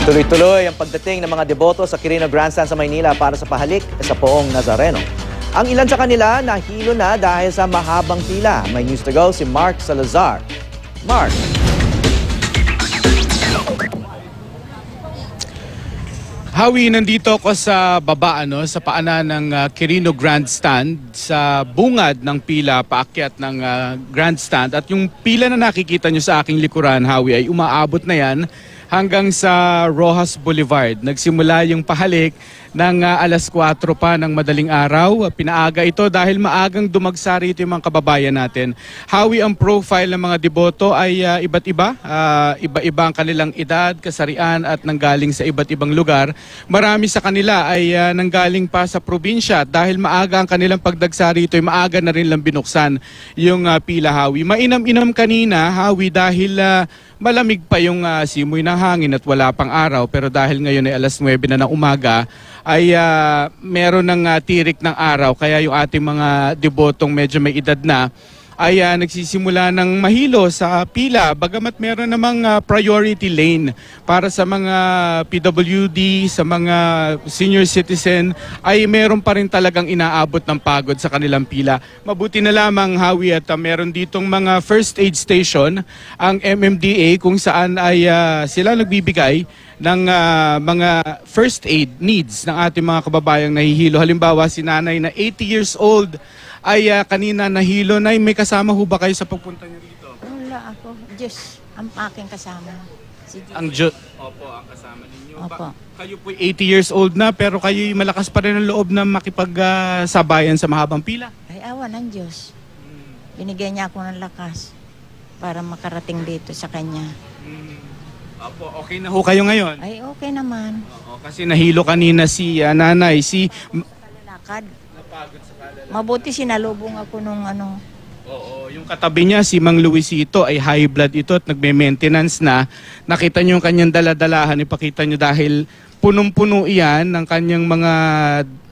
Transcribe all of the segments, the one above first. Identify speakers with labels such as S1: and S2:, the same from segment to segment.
S1: Tuloy-tuloy ang pagdating ng mga deboto sa Quirino Grandstand sa Maynila para sa pahalik sa Poong Nazareno. Ang ilan sa kanila nahilo na dahil sa mahabang pila. May news to go si Mark Salazar. Mark.
S2: Howie, nandito ako sa baba, sa paanan ng Quirino Grandstand, sa bungad ng pila paakyat ng Grandstand. At yung pila na nakikita nyo sa aking likuran, Howie, ay umaabot na yan hanggang sa Rojas Boulevard. Nagsimula yung pahalik ng alas 4 pa ng madaling araw. Pinaaga ito dahil maagang dumagsa rito yung mga kababayan natin. Howie, ang profile ng mga deboto ay iba't iba. Iba-iba ang kanilang edad, kasarian at nanggaling sa iba't ibang lugar. Marami sa kanila ay nanggaling pa sa probinsya dahil maaga ang kanilang pagdagsa rito ay maaga na rin lang binuksan yung pila, Howie. Mainam-inam kanina, Howie, dahil malamig pa yung simoy ng hangin at wala pang araw, pero dahil ngayon ay alas 9 na ng umaga ay meron ng tirik ng araw, kaya yung ating mga debotong medyo may edad na ay nagsisimula ng mahilo sa pila, bagamat meron namang priority lane para sa mga PWD, sa mga senior citizen, ay meron pa rin talagang inaabot ng pagod sa kanilang pila. Mabuti na lamang, Howie, at meron ditong mga first aid station ang MMDA kung saan ay sila nagbibigay ng mga first aid needs ng ating mga kababayang nahihilo. Halimbawa, si nanay na 80 years old ay kanina nahilo. Nay, may kasama ho ba kayo sa pagpunta niyo rito?
S3: Wala ako. Diyos ang aking kasama. Si
S2: Ang Diyos. Opo, ang kasama ninyo.
S3: Opo.
S2: Kayo po 80 years old na, pero kayo malakas pa rin ang loob na makipagsabayan sa mahabang pila.
S3: Ay, awa ng Diyos. Binigyan niya ako ng lakas para makarating dito sa kanya.
S2: Opo, okay na ho kayo ngayon?
S3: Ay, okay naman.
S2: Oo, kasi nahilo kanina si nanay, si...
S3: Lakad.
S2: Napagod sa kalala.
S3: Mabuti sinalubong ako nung ano.
S2: Oo, yung katabi niya, si Mang Luisito, ay high blood ito at nagme-maintenance na. Nakita niyo yung kanyang daladalahan, ipakita niyo dahil punong-puno iyan ng kanyang mga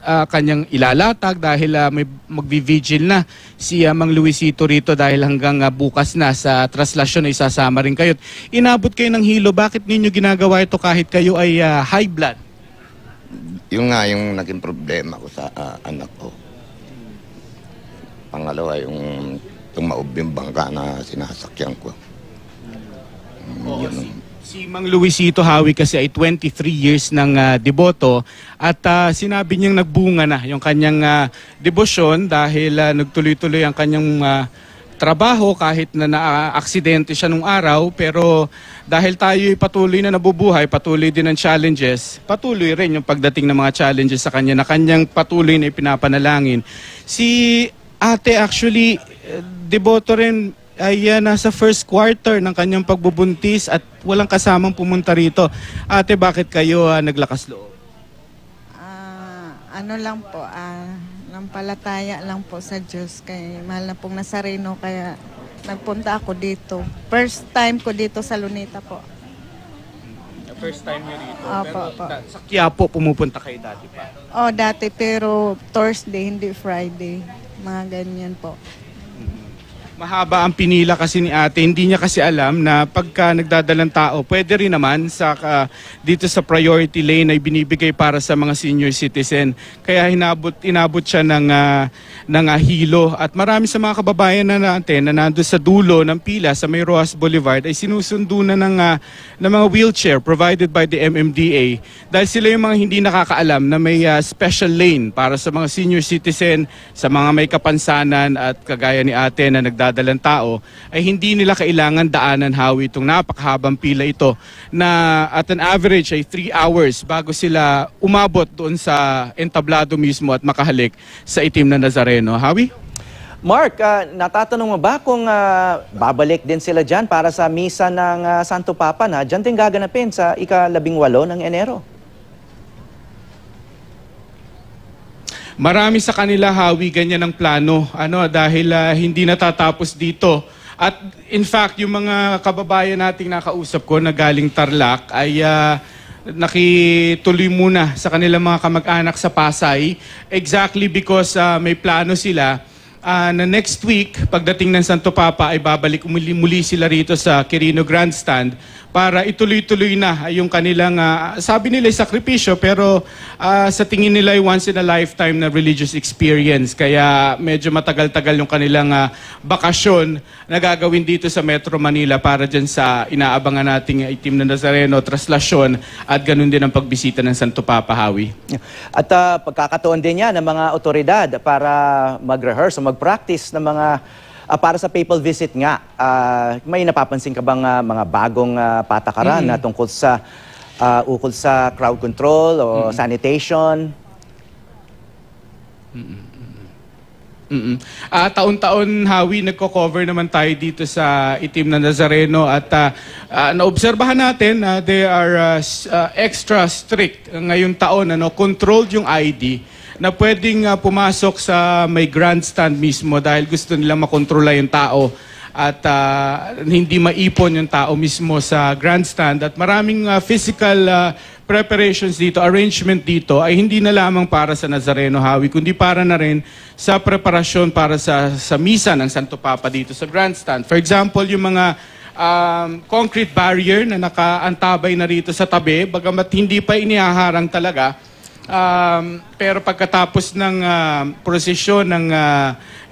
S2: kanyang ilalatag dahil may magvi-vigil na si Mang Luisito rito dahil hanggang bukas na sa traslasyon ay sasama rin kayo. Inabot kayo ng hilo, bakit ninyo ginagawa ito kahit kayo ay high blood?
S4: Yung nga yung naging problema ko sa anak ko. Pangalawa yung tumaob yung bangka na sinasakyan ko.
S2: Oo, si Mang Luisito, Howie, kasi ay 23 years ng deboto at sinabi niyang nagbunga na yung kanyang debosyon dahil nagtuloy-tuloy ang kanyang trabaho kahit na na-aksidente siya nung araw, pero dahil tayo patuloy na nabubuhay, patuloy din ang challenges, patuloy rin yung pagdating ng mga challenges sa kanya na kanyang patuloy na ipinapanalangin. Si ate actually, deboto rin, ay nasa first quarter ng kanyang pagbubuntis at walang kasamang pumunta rito. Ate, bakit kayo naglakas loob?
S5: Ano lang po, nampalataya lang po sa Diyos. Kay mahal na pong Nazareno, kaya nagpunta ako dito. First time ko dito sa Luneta po.
S2: First time niyo rito?
S5: Opo,
S2: pero
S5: opo.
S2: sa Quiapo pumupunta kayo dati pa?
S5: Dati, pero Thursday, hindi Friday. Mga ganyan po.
S2: Mahaba ang pinila kasi ni ate. Hindi niya kasi alam na pagka nagdadalang tao, pwede rin naman dito sa priority lane ay binibigay para sa mga senior citizen. Kaya inabot siya ng hilo. At marami sa mga kababayan na natin na nandun sa dulo ng pila sa may Rojas Boulevard ay sinusundo na ng mga wheelchair provided by the MMDA. Dahil sila yung mga hindi nakakaalam na may special lane para sa mga senior citizen, sa mga may kapansanan at kagaya ni ate na nagdadalang tao, ay hindi nila kailangan daanan, Howie, itong napakahabang pila ito na at an average ay 3 hours bago sila umabot doon sa entablado mismo at makahalik sa itim na Nazareno. Howie?
S1: Mark, natatanong mo ba kung babalik din sila dyan para sa misa ng Santo Papa na dyan din gaganapin sa ika-18 ng Enero?
S2: Marami sa kanila, Howie, ganyan ang plano dahil hindi natatapos dito. At in fact, yung mga kababayan nating nakausap ko na galing Tarlac ay nakituloy muna sa kanilang mga kamag-anak sa Pasay exactly because may plano sila na next week, pagdating ng Santo Papa, ay babalik muli sila rito sa Quirino Grandstand para ituloy-tuloy na yung kanilang, sabi nila sakripisyo, pero sa tingin nila ay once in a lifetime na religious experience. Kaya medyo matagal-tagal yung kanilang bakasyon na gagawin dito sa Metro Manila para dyan sa inaabangan nating Itim na Nazareno, traslasyon at ganun din ang pagbisita ng Santo Papa, Hawi.
S1: At pagkakataon din yan ng mga otoridad para mag-rehearse o mag-practice ng mga para sa papal visit nga. May napapansin ka bang mga bagong patakaran na tungkol sa ukol sa crowd control o sanitation?
S2: Taon-taon, Hawi, nagko-cover naman tayo dito sa Itim na Nazareno at naobserbahan natin na they are extra strict ngayong taon. Controlled yung ID na pwedeng pumasok sa may grandstand mismo dahil gusto nilang makontrola yung tao at hindi maipon yung tao mismo sa grandstand. At maraming physical preparations dito, arrangement dito ay hindi na lamang para sa Nazareno, Hawi, kundi para na rin sa preparasyon para sa misa ng Santo Papa dito sa grandstand. For example, yung mga concrete barrier na nakaantabay na rito sa tabi, bagamat hindi pa inihaharang talaga, pero pagkatapos ng prosesyon ng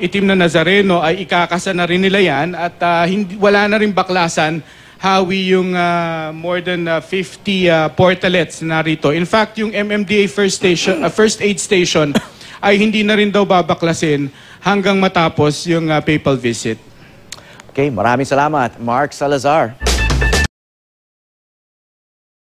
S2: Itim na Nazareno ay ikakasa na rin nila yan at wala na rin baklasan, Hawi, yung more than 50 portalets na rito. In fact, yung MMDA first aid station ay hindi na rin daw babaklasin hanggang matapos yung papal visit.
S1: Okay, maraming salamat, Mark Salazar.